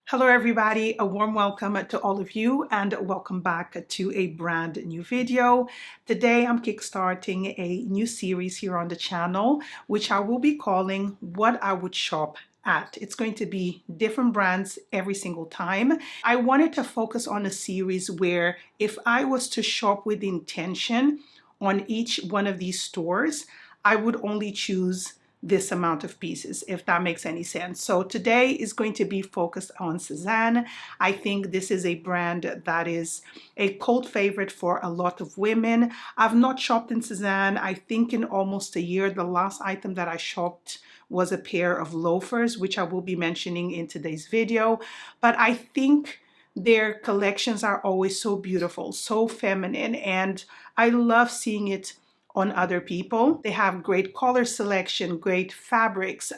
Hello everybody, a warm welcome to all of you and welcome back to a brand new video. Today I'm kickstarting a new series here on the channel, which I will be calling What I Would Shop At. It's going to be different brands every single time. I wanted to focus on a series where if I was to shop with intention on each one of these stores, I would only choose this amount of pieces, if that makes any sense. So today is going to be focused on Sezane. I think this is a brand that is a cult favorite for a lot of women. I've not shopped in Sezane, I think in almost a year. The last item that I shopped was a pair of loafers, which I will be mentioning in today's video. But I think their collections are always so beautiful, so feminine, and I love seeing it on other people. They have great color selection, great fabrics,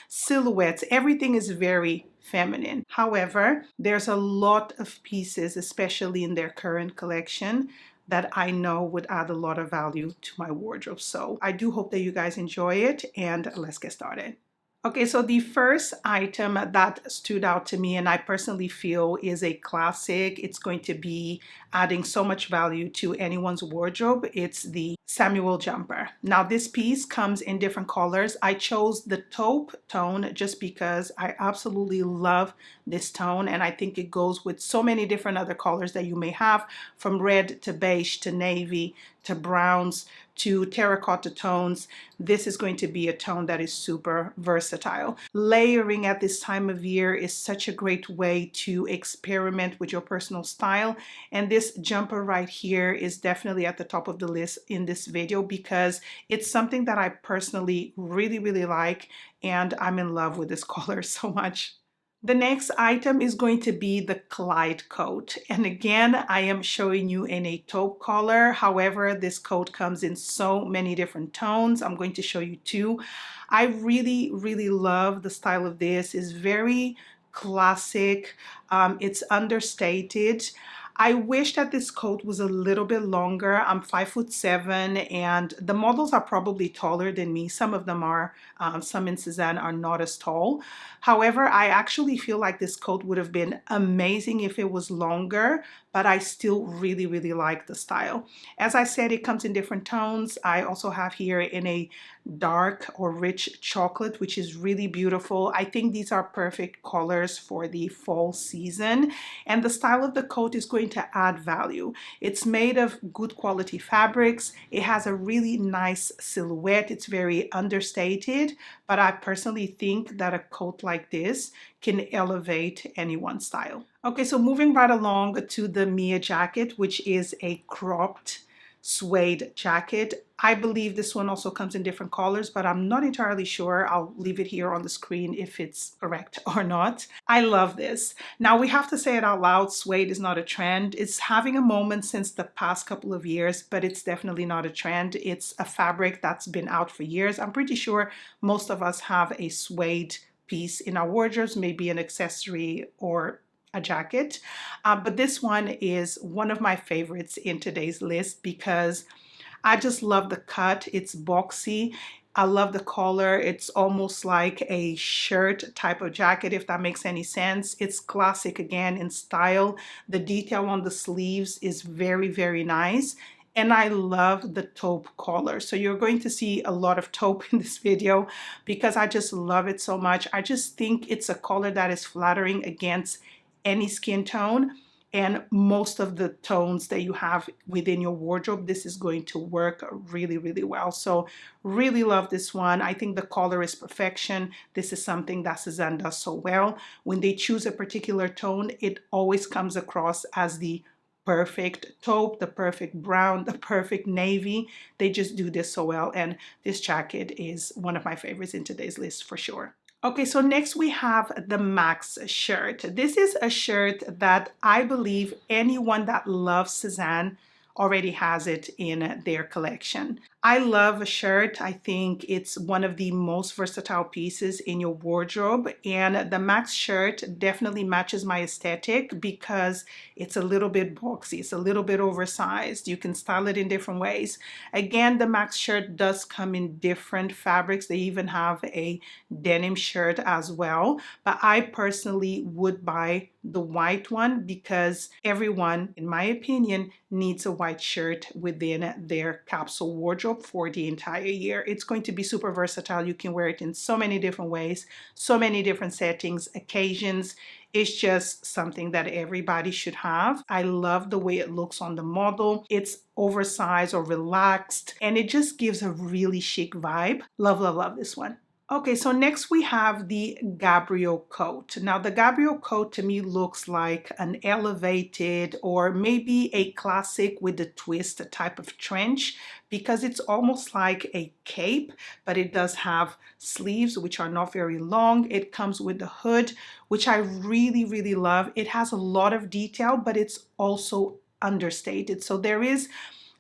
silhouettes. Everything is very feminine. However, there's a lot of pieces, especially in their current collection, that I know would add a lot of value to my wardrobe. So I do hope that you guys enjoy it, and let's get started. Okay, so the first item that stood out to me and I personally feel is a classic. It's going to be adding so much value to anyone's wardrobe. It's the Samuel jumper. Now this piece comes in different colors. I chose the taupe tone just because I absolutely love this tone, and I think it goes with so many different other colors that you may have, from red to beige to navy to browns to terracotta tones. This is going to be a tone that is super versatile. Layering at this time of year is such a great way to experiment with your personal style, and this jumper right here is definitely at the top of the list in this video because it's something that I personally really like, and I'm in love with this color so much. The next item is going to be the Clyde coat. And again, I am showing you in a taupe color. However, this coat comes in so many different tones. I'm going to show you two. I really love the style of this. It's very classic. It's understated. I wish that this coat was a little bit longer. I'm 5'7", and the models are probably taller than me. Some of them are, some in Sezane are not as tall. However, I actually feel like this coat would have been amazing if it was longer, but I still really like the style. As I said, it comes in different tones. I also have here in a dark or rich chocolate, which is really beautiful. I think these are perfect colors for the fall season, and the style of the coat is going to add value. It's made of good quality fabrics. It has a really nice silhouette. It's very understated, but I personally think that a coat like this can elevate anyone's style. Okay, so moving right along to the Mia jacket, which is a cropped suede jacket. I believe this one also comes in different colors, but I'm not entirely sure. I'll leave it here on the screen if it's correct or not. I love this. Now we have to say it out loud, suede is not a trend. It's having a moment since the past couple of years, but it's definitely not a trend. It's a fabric that's been out for years. I'm pretty sure most of us have a suede piece in our wardrobes, maybe an accessory or a jacket, but this one is one of my favorites in today's list because I just love the cut. It's boxy. I love the collar. It's almost like a shirt type of jacket, if that makes any sense. It's classic again in style. The detail on the sleeves is very nice. And I love the taupe collar. So you're going to see a lot of taupe in this video because I just love it so much. I just think it's a color that is flattering against any skin tone, and most of the tones that you have within your wardrobe, this is going to work really well. So really love this one. I think the color is perfection. This is something that Sezane does so well. When they choose a particular tone, it always comes across as the perfect taupe, the perfect brown, the perfect navy. They just do this so well, and this jacket is one of my favorites in today's list for sure. Okay, so next we have the Max shirt. This is a shirt that I believe anyone that loves Sezane already has it in their collection. I love a shirt. I think it's one of the most versatile pieces in your wardrobe. And the Max shirt definitely matches my aesthetic because it's a little bit boxy. It's a little bit oversized. You can style it in different ways. Again, the Max shirt does come in different fabrics. They even have a denim shirt as well. But I personally would buy the white one because everyone, in my opinion, needs a white shirt within their capsule wardrobe for the entire year. It's going to be super versatile. You can wear it in so many different ways, so many different settings, occasions. It's just something that everybody should have. I love the way it looks on the model. It's oversized or relaxed, and it just gives a really chic vibe. Love, love, love this one. Okay, so next we have the Gabrielle coat. Now the Gabrielle coat to me looks like an elevated or maybe a classic with a twist type of trench because it's almost like a cape, but it does have sleeves which are not very long. It comes with the hood, which I really, really love. It has a lot of detail, but it's also understated. So there is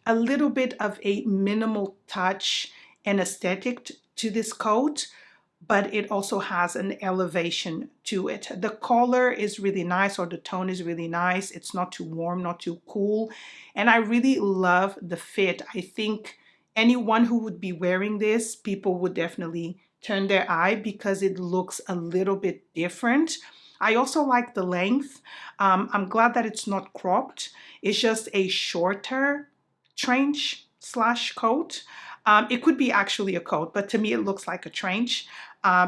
a little bit of a minimal touch and aesthetic to this coat, but it also has an elevation to it. The color is really nice, or the tone is really nice. It's not too warm, not too cool. And I really love the fit. I think anyone who would be wearing this, people would definitely turn their eye because it looks a little bit different. I also like the length. I'm glad that it's not cropped. It's just a shorter trench slash coat. It could be actually a coat, but to me it looks like a trench,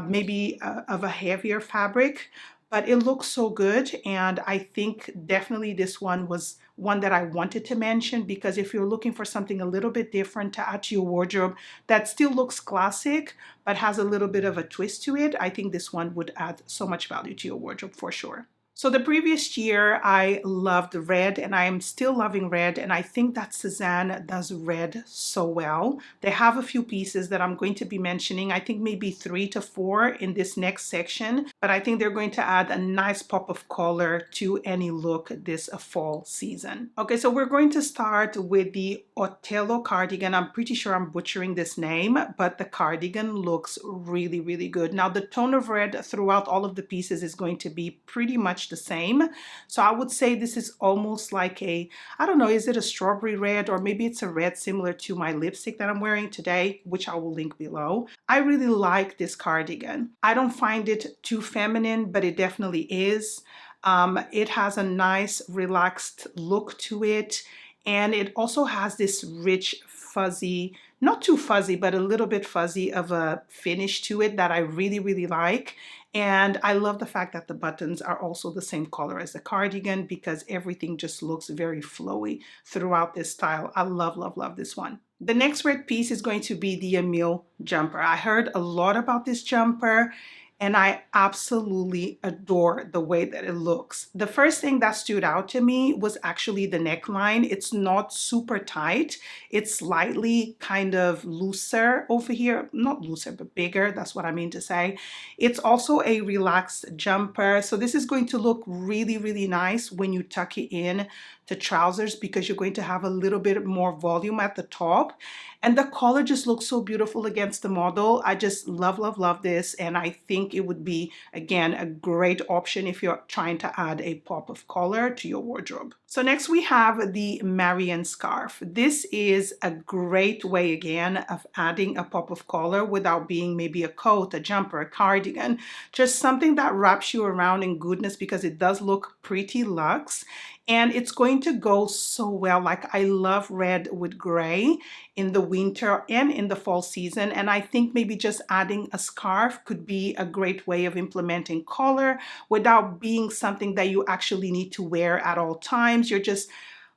maybe of a heavier fabric, but it looks so good. And I think definitely this one was one that I wanted to mention because if you're looking for something a little bit different to add to your wardrobe that still looks classic but has a little bit of a twist to it, I think this one would add so much value to your wardrobe for sure. So the previous year, I loved red and I am still loving red. And I think that Sezane does red so well. They have a few pieces that I'm going to be mentioning. I think maybe 3 to 4 in this next section. But I think they're going to add a nice pop of color to any look this fall season. Okay, so we're going to start with the Otello cardigan. I'm pretty sure I'm butchering this name, but the cardigan looks really, really good. Now the tone of red throughout all of the pieces is going to be pretty much the same. So I would say this is almost like a, I don't know, is it a strawberry red, or maybe it's a red similar to my lipstick that I'm wearing today, which I will link below. I really like this cardigan. I don't find it too feminine, but it definitely is. It has a nice relaxed look to it. And it also has this rich, fuzzy, not too fuzzy, but a little bit fuzzy of a finish to it that I really, really like. And I love the fact that the buttons are also the same color as the cardigan because everything just looks very flowy throughout this style. I love, love, love this one. The next red piece is going to be the Emile jumper. I heard a lot about this jumper and I absolutely adore the way that it looks. The first thing that stood out to me was actually the neckline. It's not super tight. It's slightly kind of looser over here. Not looser, but bigger. That's what I mean to say. It's also a relaxed jumper. So this is going to look really, really nice when you tuck it in to trousers because you're going to have a little bit more volume at the top. And the color just looks so beautiful against the model. I just love, love, love this. And I think it would be, again, a great option if you're trying to add a pop of color to your wardrobe. So next we have the Marianne scarf. This is a great way, again, of adding a pop of color without being maybe a coat, a jumper, a cardigan. Just something that wraps you around in goodness because it does look pretty luxe. And it's going to go so well. Like I love red with gray in the winter and in the fall season. And I think maybe just adding a scarf could be a great way of implementing color without being something that you actually need to wear at all times. You're just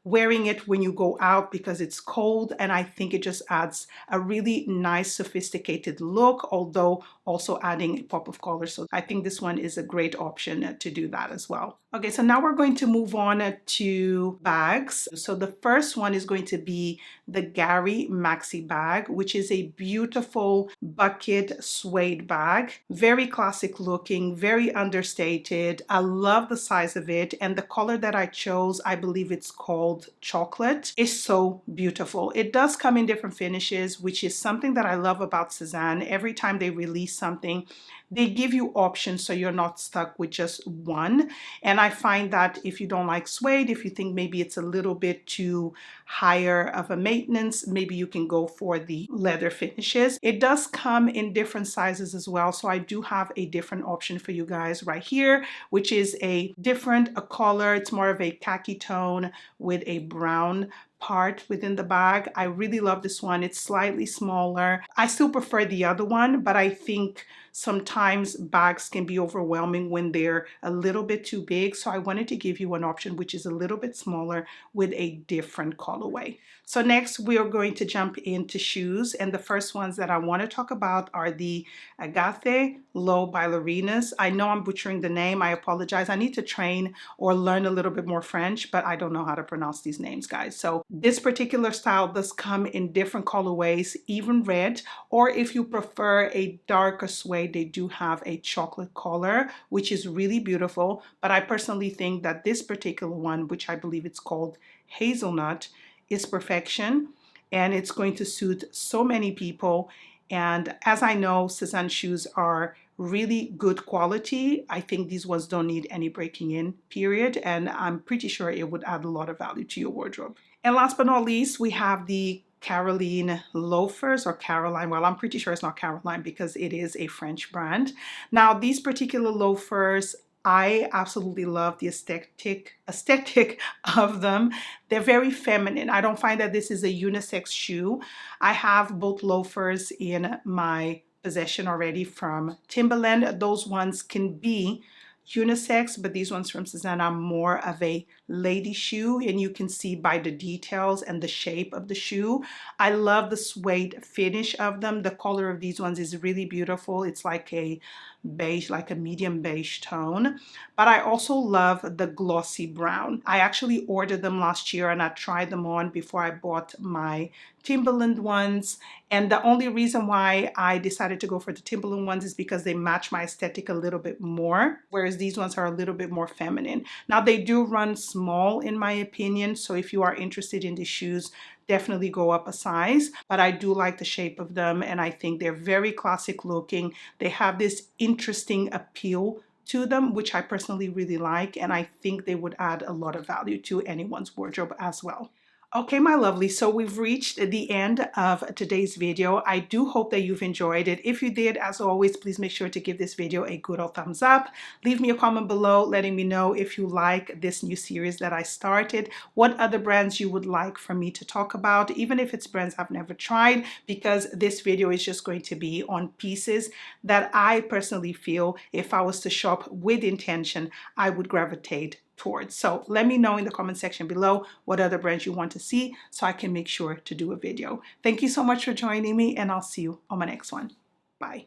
wearing it when you go out because it's cold, and I think it just adds a really nice sophisticated look, although also adding a pop of color. So I think this one is a great option to do that as well. Okay, so now we're going to move on to bags. So the first one is going to be the Gary Maxi bag, which is a beautiful bucket suede bag. Very classic looking, very understated. I love the size of it, and the color that I chose, I believe it's called chocolate, is so beautiful. It does come in different finishes, which is something that I love about Sezane. Every time they release something, they give you options so you're not stuck with just one. And I find that if you don't like suede, if you think maybe it's a little bit too higher of a maintenance, maybe you can go for the leather finishes. It does come in different sizes as well. So I do have a different option for you guys right here, which is a color. It's more of a khaki tone with a brown part within the bag. I really love this one. It's slightly smaller. I still prefer the other one, but I think sometimes bags can be overwhelming when they're a little bit too big. So I wanted to give you an option which is a little bit smaller with a different colorway. So next we are going to jump into shoes, and the first ones that I want to talk about are the Agathe Low Ballerinas. I know I'm butchering the name. I apologize. I need to train or learn a little bit more French, but I don't know how to pronounce these names, guys. So this particular style does come in different colorways, even red, or if you prefer a darker suede, they do have a chocolate color, which is really beautiful. But I personally think that this particular one, which I believe it's called Hazelnut, is perfection, and it's going to suit so many people. And as I know, Sezane shoes are really good quality. I think these ones don't need any breaking in, period. And I'm pretty sure it would add a lot of value to your wardrobe. And last but not least, we have the Caroline loafers, or Caroline. Well, I'm pretty sure it's not Caroline because it is a French brand. Now, these particular loafers, I absolutely love the aesthetic of them. They're very feminine. I don't find that this is a unisex shoe. I have both loafers in my possession already from Timberland. Those ones can be unisex, but these ones from Sezane are more of a lady shoe, and you can see by the details and the shape of the shoe. I love the suede finish of them. The color of these ones is really beautiful. It's like a beige, like a medium beige tone, but I also love the glossy brown. I actually ordered them last year and I tried them on before I bought my Timberland ones, and the only reason why I decided to go for the Timberland ones is because they match my aesthetic a little bit more, whereas these ones are a little bit more feminine. Now they do run small in my opinion, so if you are interested in these shoes, definitely go up a size. But I do like the shape of them, and I think they're very classic looking. They have this interesting appeal to them, which I personally really like, and I think they would add a lot of value to anyone's wardrobe as well. Okay, my lovely, so we've reached the end of today's video. I do hope that you've enjoyed it. If you did, as always, please make sure to give this video a good old thumbs up. Leave me a comment below letting me know if you like this new series that I started, what other brands you would like for me to talk about, even if it's brands I've never tried, because this video is just going to be on pieces that I personally feel if I was to shop with intention, I would gravitate towards. So let me know in the comment section below what other brands you want to see so I can make sure to do a video. Thank you so much for joining me, and I'll see you on my next one. Bye.